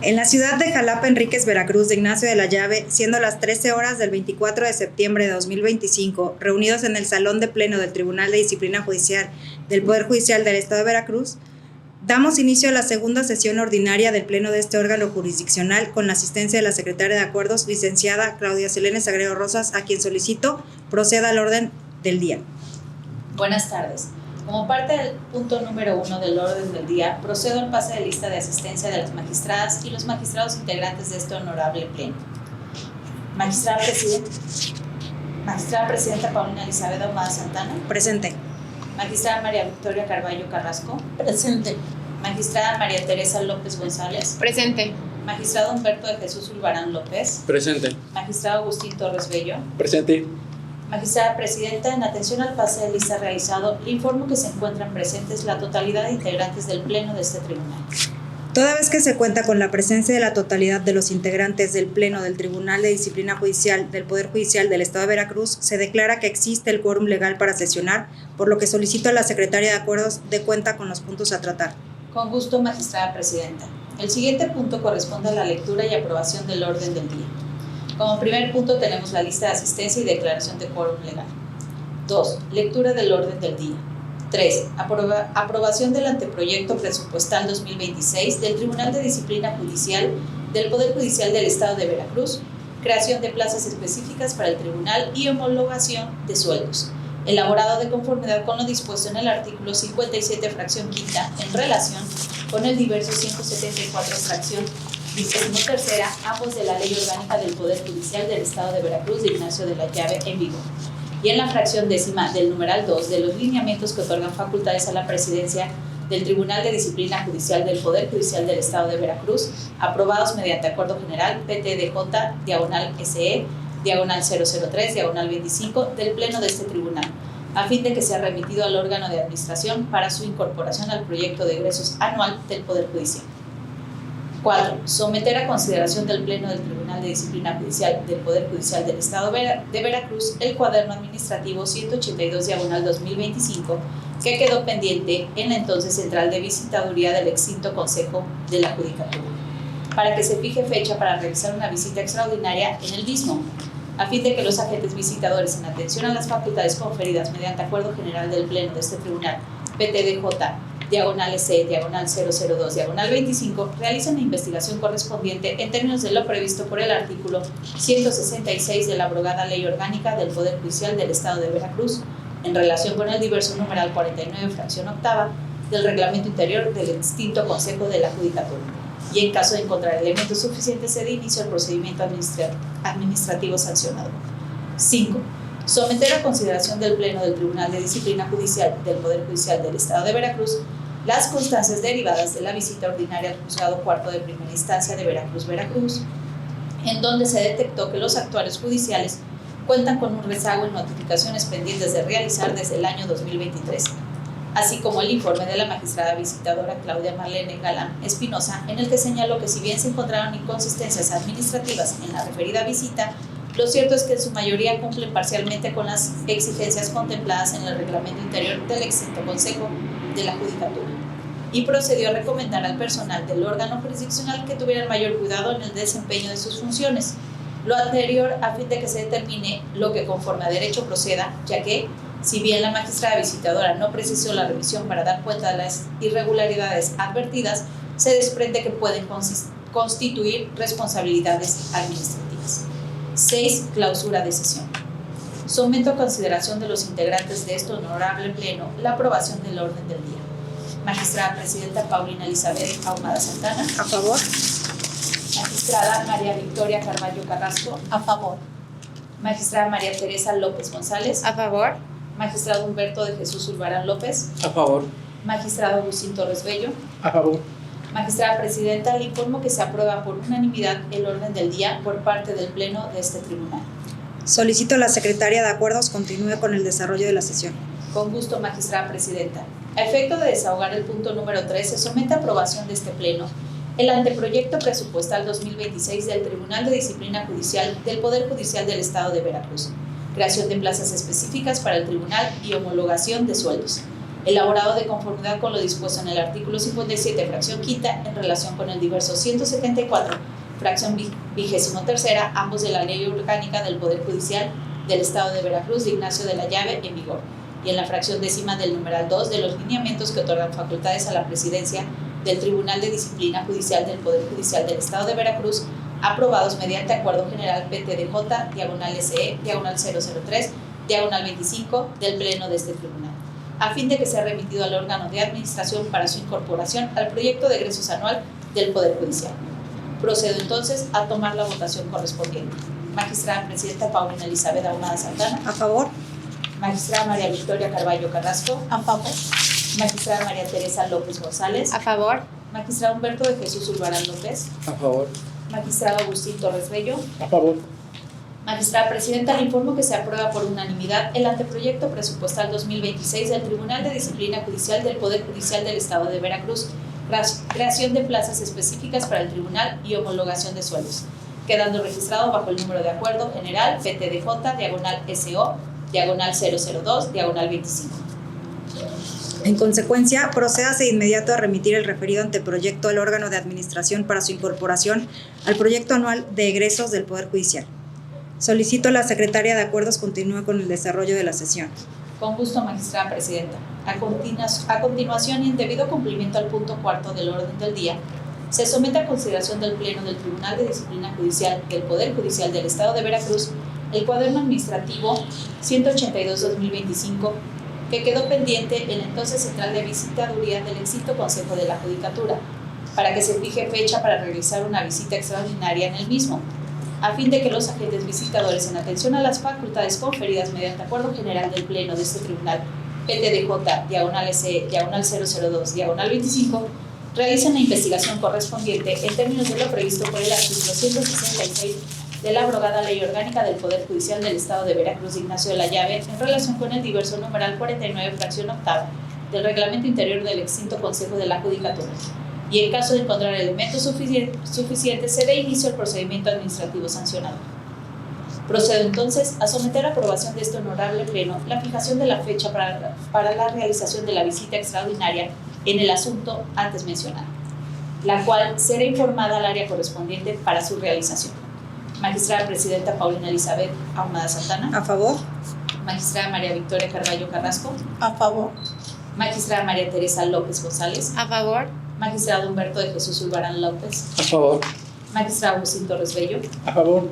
En la ciudad de Jalapa, Enríquez, Veracruz, de Ignacio de la Llave, siendo las 13 horas del 24 de septiembre de 2025, reunidos en el Salón de Pleno del Tribunal de Disciplina Judicial del Poder Judicial del Estado de Veracruz, damos inicio a la segunda sesión ordinaria del Pleno de este órgano jurisdiccional con la asistencia de la Secretaria de Acuerdos, licenciada Claudia Selene Sagredo Rosas, a quien solicito proceda al orden del día. Buenas tardes. Como parte del punto número 1 del orden del día, procedo al pase de lista de asistencia de las magistradas y los magistrados integrantes de este honorable pleno. Magistrada Presidenta Paulina Elizabeth Ahumada Santana. Presente. Magistrada María Victoria Carballo Carrasco. Presente. Magistrada María Teresa López González. Presente. Magistrado Humberto de Jesús Ulvarán López. Presente. Magistrado Agustín Torres Bello. Presente. Magistrada Presidenta, en atención al pase de lista realizado, le informo que se encuentran presentes la totalidad de integrantes del Pleno de este tribunal. Toda vez que se cuenta con la presencia de la totalidad de los integrantes del Pleno del Tribunal de Disciplina Judicial del Poder Judicial del Estado de Veracruz, se declara que existe el quórum legal para sesionar, por lo que solicito a la Secretaria de Acuerdos dé cuenta con los puntos a tratar. Con gusto, Magistrada Presidenta. El siguiente punto corresponde a la lectura y aprobación del orden del día. Como primer punto tenemos la lista de asistencia y declaración de quórum legal. 2. Lectura del orden del día. 3. Aprobación del anteproyecto presupuestal 2026 del Tribunal de Disciplina Judicial del Poder Judicial del Estado de Veracruz, creación de plazas específicas para el tribunal y homologación de sueldos, elaborado de conformidad con lo dispuesto en el artículo 57, fracción quinta, en relación con el diverso 174, fracción 23ª, ambos de la Ley Orgánica del Poder Judicial del Estado de Veracruz de Ignacio de la Llave en vigor, y en la fracción décima del numeral 2 de los lineamientos que otorgan facultades a la Presidencia del Tribunal de Disciplina Judicial del Poder Judicial del Estado de Veracruz, aprobados mediante Acuerdo General PTDJ/SE, /003/25 del Pleno de este Tribunal, a fin de que sea remitido al órgano de administración para su incorporación al proyecto de egresos anual del Poder Judicial. 4. Someter a consideración del Pleno del Tribunal de Disciplina Judicial del Poder Judicial del Estado de Veracruz el cuaderno administrativo 182/2025 que quedó pendiente en la entonces Central de Visitaduría del extinto Consejo de la Judicatura, para que se fije fecha para realizar una visita extraordinaria en el mismo, a fin de que los agentes visitadores, en atención a las facultades conferidas mediante Acuerdo General del Pleno de este Tribunal, PTDJ/SE, /002/25, realizan la investigación correspondiente en términos de lo previsto por el artículo 166 de la abrogada Ley Orgánica del Poder Judicial del Estado de Veracruz, en relación con el diverso numeral 49, fracción octava, del Reglamento Interior del extinto Consejo de la Judicatura, y en caso de encontrar elementos suficientes se dé inicio al procedimiento administrativo sancionado. 5. Someter a consideración del Pleno del Tribunal de Disciplina Judicial del Poder Judicial del Estado de Veracruz las constancias derivadas de la visita ordinaria al Juzgado Cuarto de Primera Instancia de Veracruz, en donde se detectó que los actuarios judiciales cuentan con un rezago en notificaciones pendientes de realizar desde el año 2023, así como el informe de la magistrada visitadora Claudia Marlene Galán Espinosa, en el que señaló que si bien se encontraron inconsistencias administrativas en la referida visita, lo cierto es que en su mayoría cumplen parcialmente con las exigencias contempladas en el Reglamento Interior del extinto Consejo de la Judicatura, y procedió a recomendar al personal del órgano jurisdiccional que tuviera el mayor cuidado en el desempeño de sus funciones. Lo anterior a fin de que se determine lo que conforme a derecho proceda, ya que, si bien la magistrada visitadora no precisó la revisión para dar cuenta de las irregularidades advertidas, se desprende que pueden constituir responsabilidades administrativas. 6. Clausura de sesión. Someto a consideración de los integrantes de este honorable pleno la aprobación del orden del día. Magistrada Presidenta Paulina Elizabeth Ahumada Santana. A favor. Magistrada María Victoria Carballo Carrasco. A favor. Magistrada María Teresa López González. A favor. Magistrado Humberto de Jesús Ulvarán López. A favor. Magistrado Agustín Torres Bello. A favor. Magistrada Presidenta, le informo que se aprueba por unanimidad el orden del día por parte del Pleno de este tribunal. Solicito a la Secretaria de Acuerdos continúe con el desarrollo de la sesión. Con gusto, Magistrada Presidenta. A efecto de desahogar el punto número 3, se somete a aprobación de este Pleno el anteproyecto presupuestal 2026 del Tribunal de Disciplina Judicial del Poder Judicial del Estado de Veracruz, creación de plazas específicas para el tribunal y homologación de sueldos, elaborado de conformidad con lo dispuesto en el artículo 57, fracción quinta, en relación con el diverso 174, fracción 23ª, ambos de la Ley Orgánica del Poder Judicial del Estado de Veracruz de Ignacio de la Llave en vigor, y en la fracción décima del numeral 2 de los lineamientos que otorgan facultades a la presidencia del Tribunal de Disciplina Judicial del Poder Judicial del Estado de Veracruz, aprobados mediante Acuerdo General PTDJ, diagonal SE, diagonal 003, diagonal 25 del Pleno de este Tribunal, a fin de que sea remitido al órgano de administración para su incorporación al proyecto de egresos anual del Poder Judicial. Procedo entonces a tomar la votación correspondiente. Magistrada Presidenta Paulina Elizabeth Ahumada Santana. A favor. Magistrada María Victoria Carballo Carrasco. A favor. Magistrada María Teresa López González. A favor. Magistrado Humberto de Jesús Ulvarán López. A favor. Magistrado Agustín Torres Bello. A favor. Magistrada Presidenta, le informo que se aprueba por unanimidad el anteproyecto presupuestal 2026 del Tribunal de Disciplina Judicial del Poder Judicial del Estado de Veracruz, creación de plazas específicas para el tribunal y homologación de sueldos, quedando registrado bajo el número de acuerdo general PTDJ, diagonal SO, diagonal 002, diagonal 25. En consecuencia, procédase de inmediato a remitir el referido anteproyecto al órgano de administración para su incorporación al proyecto anual de egresos del Poder Judicial. Solicito a la Secretaria de Acuerdos continúe con el desarrollo de la sesión. Con gusto, Magistrada Presidenta. A continuación, y en debido cumplimiento al punto cuarto del orden del día, se somete a consideración del Pleno del Tribunal de Disciplina Judicial del Poder Judicial del Estado de Veracruz el cuaderno administrativo 182-2025, que quedó pendiente en la entonces Central de Visitaduría del extinto Consejo de la Judicatura, para que se fije fecha para realizar una visita extraordinaria en el mismo, a fin de que los agentes visitadores, en atención a las facultades conferidas mediante Acuerdo General del Pleno de este Tribunal, PTDJ, diagonal SE, diagonal 002, diagonal 25, realicen la investigación correspondiente en términos de lo previsto por el artículo 166 de la abrogada Ley Orgánica del Poder Judicial del Estado de Veracruz de Ignacio de la Llave en relación con el diverso numeral 49, fracción octava del Reglamento Interior del extinto Consejo de la Judicatura. Y en caso de encontrar elementos suficientes, se dé inicio al procedimiento administrativo sancionador. Procedo entonces a someter a aprobación de este honorable Pleno la fijación de la fecha para la realización de la visita extraordinaria en el asunto antes mencionado, la cual será informada al área correspondiente para su realización. Magistrada Presidenta Paulina Elizabeth Ahumada Santana. A favor. Magistrada María Victoria Carballo Carrasco. A favor. Magistrada María Teresa López González. A favor. Magistrado Humberto de Jesús Ulvarán López. A favor. Magistrado Agustín Torres Bello. A favor.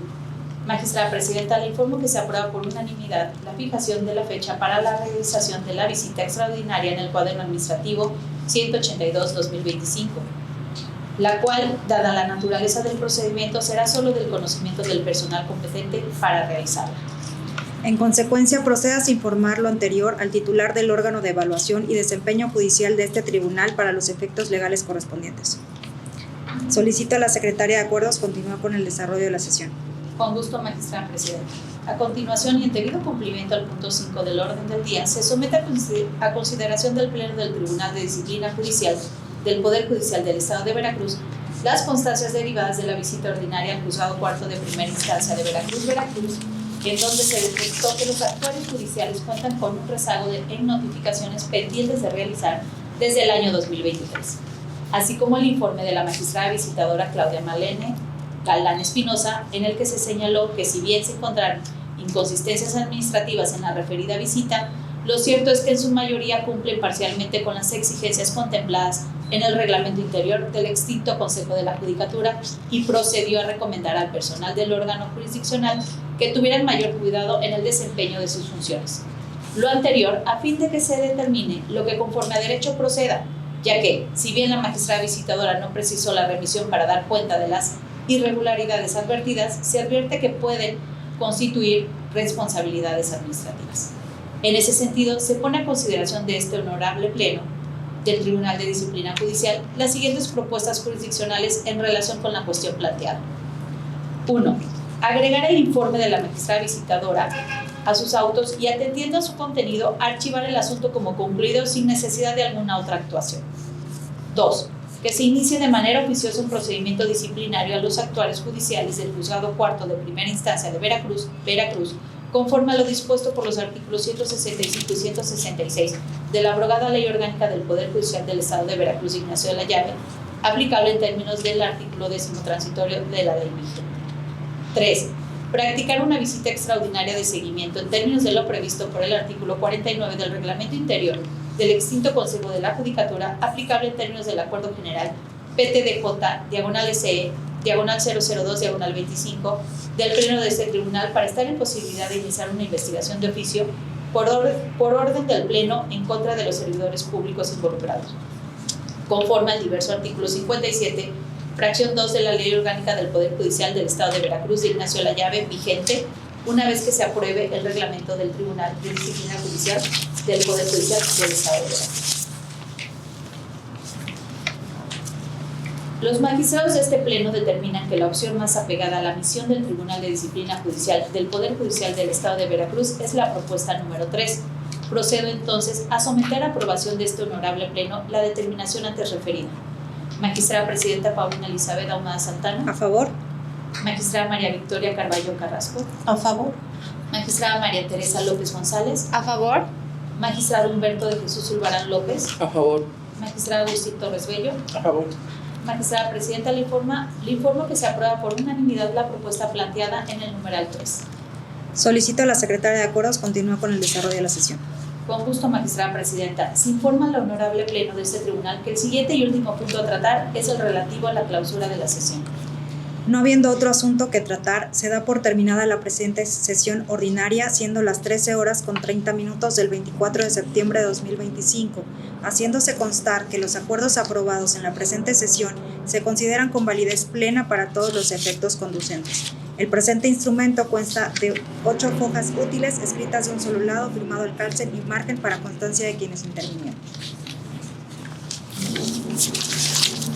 Magistrada Presidenta, le informo que se aprueba por unanimidad la fijación de la fecha para la realización de la visita extraordinaria en el cuaderno administrativo 182-2025, la cual, dada la naturaleza del procedimiento, será solo del conocimiento del personal competente para realizarla. En consecuencia, procedas a informar lo anterior al titular del órgano de evaluación y desempeño judicial de este tribunal para los efectos legales correspondientes. Solicito a la Secretaria de Acuerdos continúe con el desarrollo de la sesión. Con gusto, Magistrada Presidenta. A continuación, y en debido cumplimiento al punto 5 del orden del día, se somete a consideración del Pleno del Tribunal de Disciplina Judicial del Poder Judicial del Estado de Veracruz las constancias derivadas de la visita ordinaria al Juzgado Cuarto de Primera Instancia de Veracruz, en donde se detectó que los actuarios judiciales cuentan con un rezago en notificaciones pendientes de realizar desde el año 2023, así como el informe de la magistrada visitadora Claudia Malene Galán Espinosa, en el que se señaló que si bien se encontraron inconsistencias administrativas en la referida visita, lo cierto es que en su mayoría cumplen parcialmente con las exigencias contempladas en el reglamento interior del extinto Consejo de la Judicatura y procedió a recomendar al personal del órgano jurisdiccional que tuvieran mayor cuidado en el desempeño de sus funciones. Lo anterior a fin de que se determine lo que conforme a derecho proceda, ya que, si bien la magistrada visitadora no precisó la remisión para dar cuenta de las irregularidades advertidas, se advierte que pueden constituir responsabilidades administrativas. En ese sentido, se pone a consideración de este honorable Pleno del Tribunal de Disciplina Judicial las siguientes propuestas jurisdiccionales en relación con la cuestión planteada. 1. Agregar el informe de la magistrada visitadora a sus autos y, atendiendo a su contenido, archivar el asunto como concluido sin necesidad de alguna otra actuación. 2. Que se inicie de manera oficiosa un procedimiento disciplinario a los actuarios judiciales del Juzgado Cuarto de Primera Instancia de Veracruz, conforme a lo dispuesto por los artículos 165 y 166 de la abrogada Ley Orgánica del Poder Judicial del Estado de Veracruz, Ignacio de la Llave, aplicable en términos del artículo 10º transitorio de la ley vigente. 3. Practicar una visita extraordinaria de seguimiento en términos de lo previsto por el artículo 49 del Reglamento Interior del extinto Consejo de la Judicatura, aplicable en términos del Acuerdo General PTDJ/SE, /002/25, del Pleno de este Tribunal para estar en posibilidad de iniciar una investigación de oficio por orden del Pleno en contra de los servidores públicos involucrados, conforme al diverso artículo 57, fracción 2 de la Ley Orgánica del Poder Judicial del Estado de Veracruz de Ignacio de la Llave, vigente una vez que se apruebe el reglamento del Tribunal de Disciplina Judicial del Poder Judicial del Estado de Veracruz. Los magistrados de este Pleno determinan que la opción más apegada a la misión del Tribunal de Disciplina Judicial del Poder Judicial del Estado de Veracruz es la propuesta número 3. Procedo entonces a someter a aprobación de este honorable Pleno la determinación antes referida. Magistrada Presidenta Paulina Elizabeth Ahumada Santana. A favor. Magistrada María Victoria Carballo Carrasco. A favor. Magistrada María Teresa López González. A favor. Magistrado Humberto de Jesús Zulbarán López. A favor. Magistrado Agustín Torres Bello. A favor. Magistrada Presidenta, le informo que se aprueba por unanimidad la propuesta planteada en el numeral 3. Solicito a la Secretaria de Acuerdos continúe con el desarrollo de la sesión. Con gusto, Magistrada Presidenta. Se informa al honorable Pleno de este tribunal que el siguiente y último punto a tratar es el relativo a la clausura de la sesión. No habiendo otro asunto que tratar, se da por terminada la presente sesión ordinaria, siendo las 13:30 del 24 de septiembre de 2025, haciéndose constar que los acuerdos aprobados en la presente sesión se consideran con validez plena para todos los efectos conducentes. El presente instrumento consta de 8 hojas útiles escritas de un solo lado, firmado al cárcel y margen para constancia de quienes intervinieron.